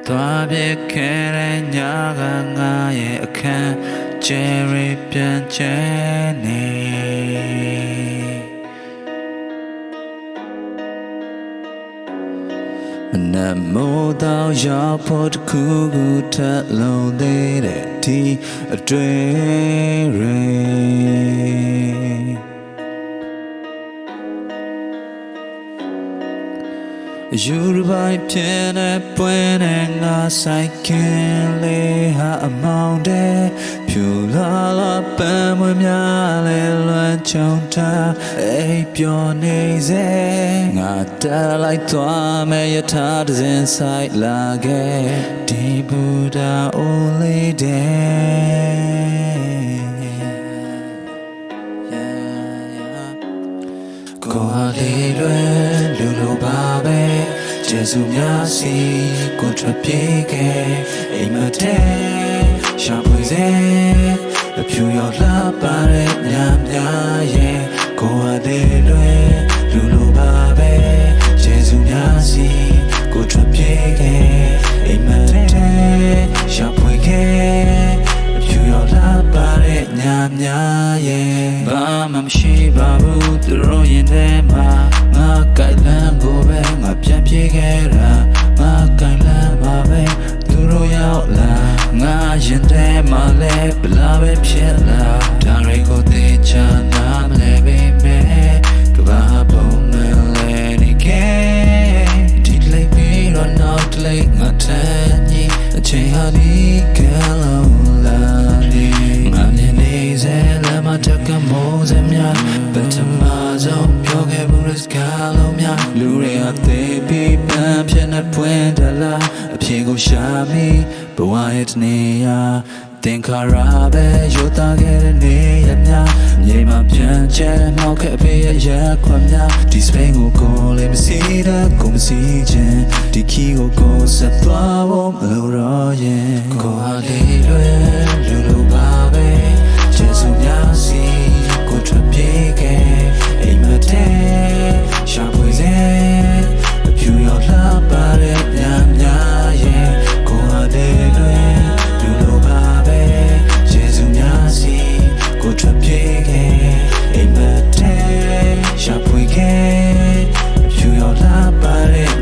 သွားပြခဲ့တဲ့ညကငါရဲ့အခန်းကျယ်ရီပြန်ကျဲနေမနက်မိုးတော့ရောက်ဖို့တစ်ခုခုထပ်လုံးသေးတဲ့ဒီအတွေ့တွေယူရပိုင်းဖြစ်နေပွင့်နေငါဆိုင်ကင်းလေးဟာအမောင်တဲ့ဖြူလာလာပန်းမွေးများလေလွမ်းချုံတာအိပ်ပျော်နေစေငါတက်လိုက်သွားမယ်ယထာတစ်စင်ဆိုင်လာခဲ့ဒီဘူတာအိုလေးတဲ့ကိုဟာလေးလွယ်လူလိုပါပဲကျေးဇူးများစီကိုထွက်ပြေးခဲ့အိမ်မထဲရှာဖွေစေအဖြူရောလာပါတဲ့ညများရဲ့ကိုဟာလေးလွယ်လူလိုပါပဲကျေးဇူးများစီကိုထွက်ပြေးခဲ့အိမ်မထဲရှာဖွေခဲ့အဖြူရောလာပါတဲ့ညများရဲ့ဘာမှမရှိပါဘူးသူတို့ရင်ထဲမှာငါကိုက်လန်းကိုပဲငါပြန်ပြေးခဲ့တာငါကိုက်လန်းပါပဲသူတို့ရောက်လာငါရင်ထဲမှာလဲဘလာပဲဖြစ်လာဒါတွေကိုသိချာနားမလဲပေမဲ့ကဘာပုံနဲ့လဲနေခဲ့ဒီလေးပြီးတော့နောက်လေးငါထက်ညီအချိန်ဟာဒီကလုံးလာနေငါမြင်နေစေလက်မတက်ကမိုးစများပထမဆုံးပြောခဲ့မှုရစကားလုံးများလူတွေအသေးပြီးပန်းဖြစ်နေပွင့်တလားအဖြေကိုရှာမိဘဝရဲ့တနေရာသင်္ခါရပဲရိုးသားခဲ့တဲ့နေရများမြေမှာပြန်ကျဲမောက်ခဲ့ပေရရက်ခွန်များဒီစပိန်ကိုလည်းမစီးတဲ့ကိုမစီးခြင်းဒီခီကိုဆက်သွားဖို့မလိုတော့ရင်ကိုဟာလေးလွယ်လူလိုပါပဲကျေးဇူးများစီကိုထွက်ပြေးခဲ့အိမ်မထဲရှာဖွေစေအဖြူရောလာပါတဲ့ညများရဲ့ကိုဟာလေးလွယ်လူလိုပါပဲကျေးဇူးများစီကိုထွက်ပြေးခဲ့အိမ်မထဲရှာဖွေခဲ့အဖြူရောလာပါတဲ့